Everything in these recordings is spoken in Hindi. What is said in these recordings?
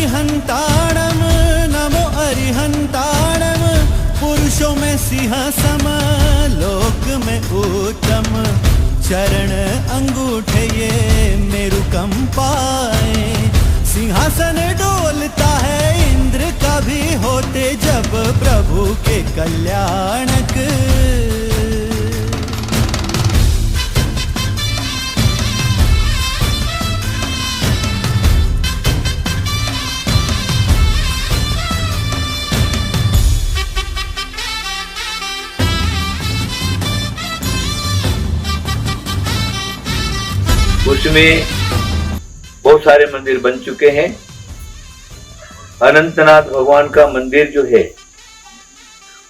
अरिहंताणम नमो अरिहंताणम पुरुषों में सिंह सम लोक में उत्तम चरण अंगूठे ये मेरु कंपाए सिंहासन डोलता है इंद्र का भी होते जब प्रभु के कल्याणक उसमें बहुत सारे मंदिर बन चुके हैं। अनंतनाथ भगवान का मंदिर जो है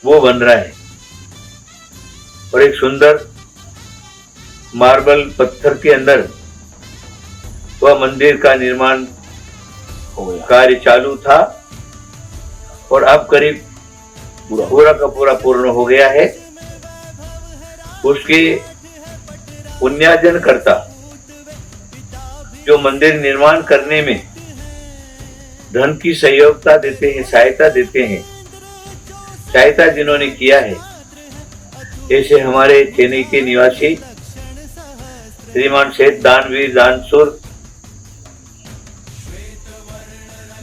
वो बन रहा है और एक सुंदर मार्बल पत्थर के अंदर वह मंदिर का निर्माण कार्य चालू था और अब करीब पूरा का पूरा पूर्ण हो गया है। उसके पुण्यार्जन करता जो मंदिर निर्माण करने में धन की सहयोगिता देते हैं, सहायता देते हैं, सहायता जिन्होंने किया है, ऐसे हमारे चेन्नई के निवासी श्रीमान सेठ दानवीर दानशूर,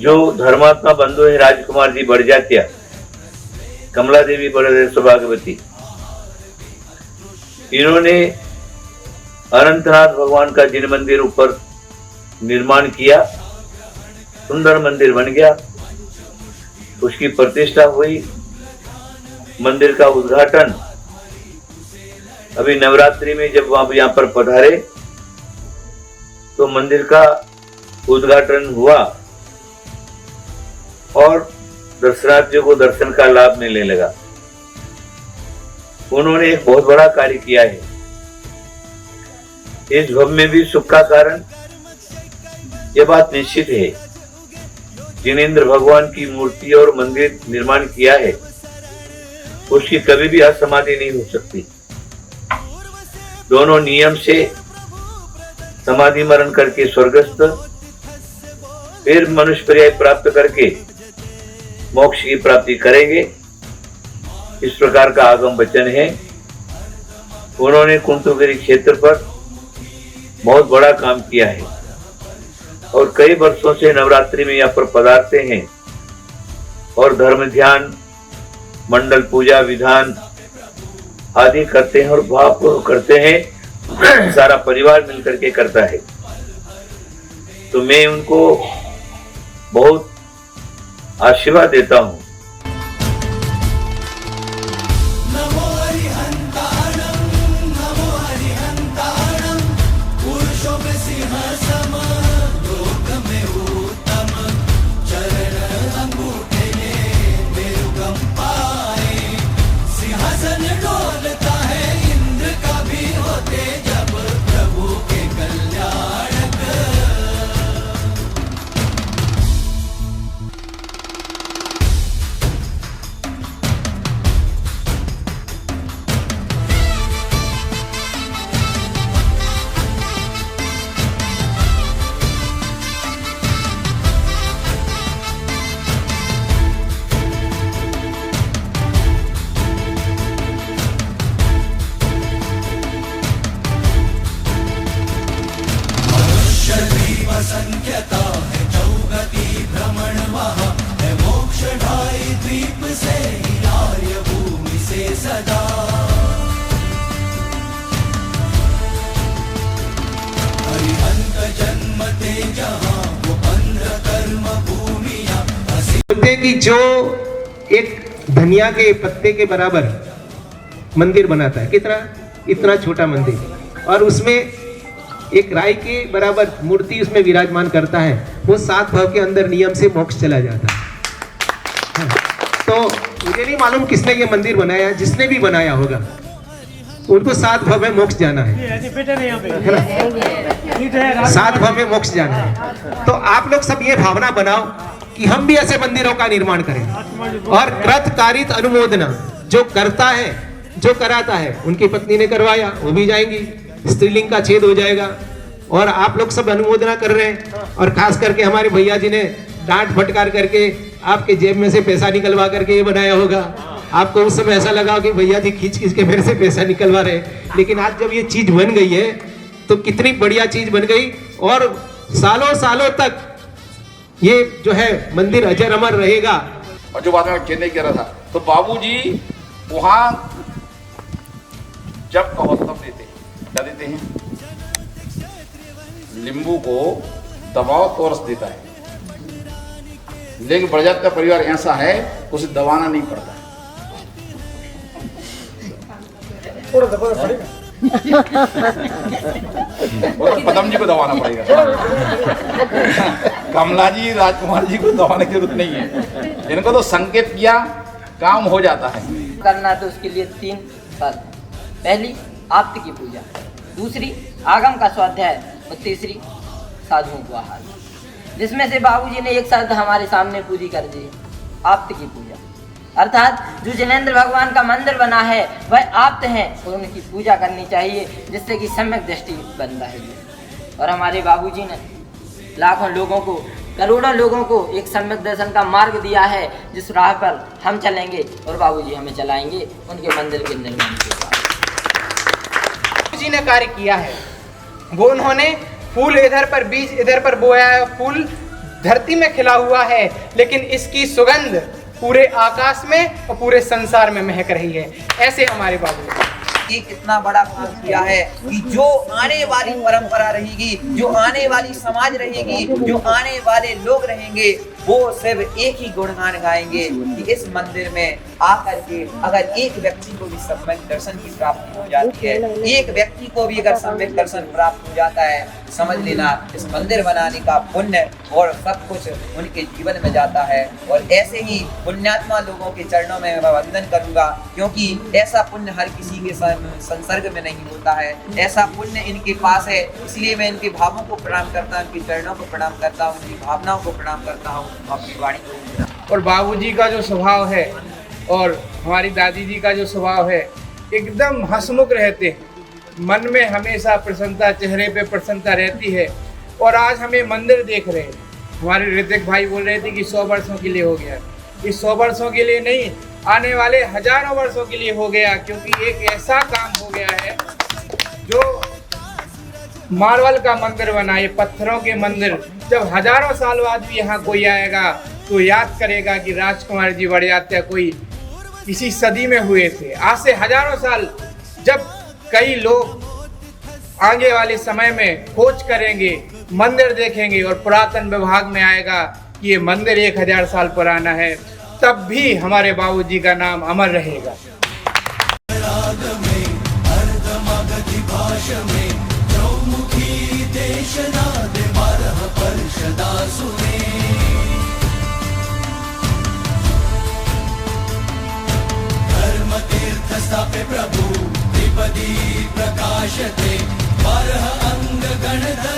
जो धर्मात्मा बंधु है राजकुमार जी बड़जात्या, कमला देवी बड़े सौभाग्यवती, इन्होंने अनंतनाथ भगवान का जिन मंदिर ऊपर निर्माण किया, सुंदर मंदिर बन गया, उसकी प्रतिष्ठा हुई, मंदिर का उद्घाटन अभी नवरात्रि में जब आप यहाँ पर पधारे तो मंदिर का उद्घाटन हुआ और दर्शनार्थियों को दर्शन का लाभ मिलने लगा। उन्होंने एक बहुत बड़ा कार्य किया है। इस भव में भी सुख का कारण यह बात निश्चित है, जिनेंद्र भगवान की मूर्ति और मंदिर निर्माण किया है उसकी कभी भी असमाधि नहीं हो सकती। दोनों नियम से समाधि मरण करके स्वर्गस्थ, फिर मनुष्य पर्याय प्राप्त करके मोक्ष की प्राप्ति करेंगे, इस प्रकार का आगम वचन है। उन्होंने कुंतुगिरी क्षेत्र पर बहुत बड़ा काम किया है और कई वर्षों से नवरात्रि में यहाँ पर पधारते हैं और धर्म ध्यान, मंडल पूजा विधान आदि करते हैं और भावपूर्वक करते हैं। सारा परिवार मिलकर के करता है। तो मैं उनको बहुत आशीर्वाद देता हूँ। संख्यता है चौगति भ्रमण महा है मोक्ष ढाई द्वीप से हिलार्य भूमि से सदा हरिहंत जन्मते जहाँ वो पंद्र कर्म भूमिया। बोलते कि जो एक धनिया के पत्ते के बराबर मंदिर बनाता है, कितना इतना छोटा मंदिर, और उसमें एक राई के बराबर मूर्ति उसमें विराजमान करता है, वो 7 भव के अंदर नियम से मोक्ष चला जाता है। तो मुझे नहीं मालूम किसने ये मंदिर बनाया, जिसने भी बनाया होगा उनको 7 भव में मोक्ष जाना है, 7 भव में मोक्ष जाना है। तो आप लोग सब ये भावना बनाओ कि हम भी ऐसे मंदिरों का निर्माण करें और कृत कारित अनुमोदना, जो करता है जो कराता है, उनकी पत्नी ने करवाया वो भी जाएंगी, स्त्रीलिंग का छेद हो जाएगा। और आप लोग सब अनुमोदना कर रहे हैं, और खास करके हमारे भैया जी ने डांट फटकार करके आपके जेब में से पैसा निकलवा करके ये बनाया होगा। आपको उस समय ऐसा लगा कि भैया जी खींच खींच के मेरे से पैसा निकलवा रहे, लेकिन आज जब ये चीज बन गई है तो कितनी बढ़िया चीज बन गई और सालों सालों तक ये जो है मंदिर अजर अमर रहेगा। और जो बात मैं चेन्नई कह रहा था, तो बाबूजी वहां जब कहो तब देते हैं। क्या देते हैं? नींबू को दबाओ तो रस देता है, लेकिन बरजात का परिवार ऐसा है उसे दबाना नहीं पड़ता। थोड़ा दबाना पड़ेगा, पदम जी को दबाना पड़ेगा। कमला जी, राजकुमार जी को दबाने की जरूरत नहीं है, इनको तो संकेत किया काम हो जाता है। करना तो उसके लिए 3 बात। पहली आप्त की पूजा, दूसरी आगम का स्वाध्याय और तीसरी साधुओं को आहार, जिसमें से बाबूजी ने एक शब्द हमारे सामने पूरी कर दी, आप्त की पूजा। अर्थात जो जिनेंद्र भगवान का मंदिर बना है वह आप्त हैं और उनकी पूजा करनी चाहिए, जिससे कि सम्यक दृष्टि बन रहेगी। और हमारे बाबूजी ने लाखों लोगों को, करोड़ों लोगों को एक सम्यक दर्शन का मार्ग दिया है, जिस राह पर हम चलेंगे और बाबूजी हमें चलाएंगे उनके मंदिर के निर्माण के बाद। बाबूजी ने कार्य किया है, वो उन्होंने फूल इधर पर, बीज इधर पर बोया है, फूल धरती में खिला हुआ है, लेकिन इसकी सुगंध पूरे आकाश में और पूरे संसार में महक रही है। ऐसे हमारे बाबू एक इतना बड़ा काम किया है कि जो आने वाली परंपरा रहेगी, जो आने वाली समाज रहेगी, जो आने वाले लोग रहेंगे, वो सिर्फ एक ही गुणगान गाएंगे कि इस मंदिर में आकर के अगर एक व्यक्ति को भी सम्यक दर्शन की प्राप्ति हो जाती है, एक व्यक्ति को भी अगर सम्यक दर्शन प्राप्त हो जाता है, समझ लेना इस मंदिर बनाने का पुण्य और सब कुछ उनके जीवन में जाता है। और ऐसे ही पुण्यात्मा लोगों के चरणों में मैं वंदन करूंगा, क्योंकि ऐसा पुण्य हर किसी के संसर्ग में नहीं होता है, ऐसा पुण्य इनके पास है। इसलिए मैं इनके भावों को प्रणाम करता हूँ, इनके चरणों को प्रणाम करता हूँ, इनकी भावनाओं को प्रणाम करता हूँ, अपनी वाणी को। और बाबूजी का जो स्वभाव है और हमारी दादी जी का जो स्वभाव है, एकदम हंसमुख रहते हैं, मन में हमेशा प्रसन्नता, चेहरे पे प्रसन्नता रहती है। और आज हमें मंदिर देख रहे हैं, हमारे ऋतिक भाई बोल रहे थे कि 100 वर्षों के लिए हो गया। इस 100 वर्षों के लिए नहीं, आने वाले हजारों वर्षों के लिए हो गया, क्योंकि एक ऐसा काम हो गया है जो मार्बल का मंदिर बना, ये पत्थरों के मंदिर। जब हजारों साल बाद भी यहाँ कोई आएगा तो याद करेगा कि राजकुमार जी बड़जात्या कोई किसी सदी में हुए थे। आज से हजारों साल, जब कई लोग आगे वाले समय में खोज करेंगे, मंदिर देखेंगे और पुरातन विभाग में आएगा कि ये मंदिर 1000 साल पुराना है, तब भी हमारे बाबूजी का नाम अमर रहेगा। स्थापे प्रभु त्रिपदी प्रकाशते 12 अंग गणधर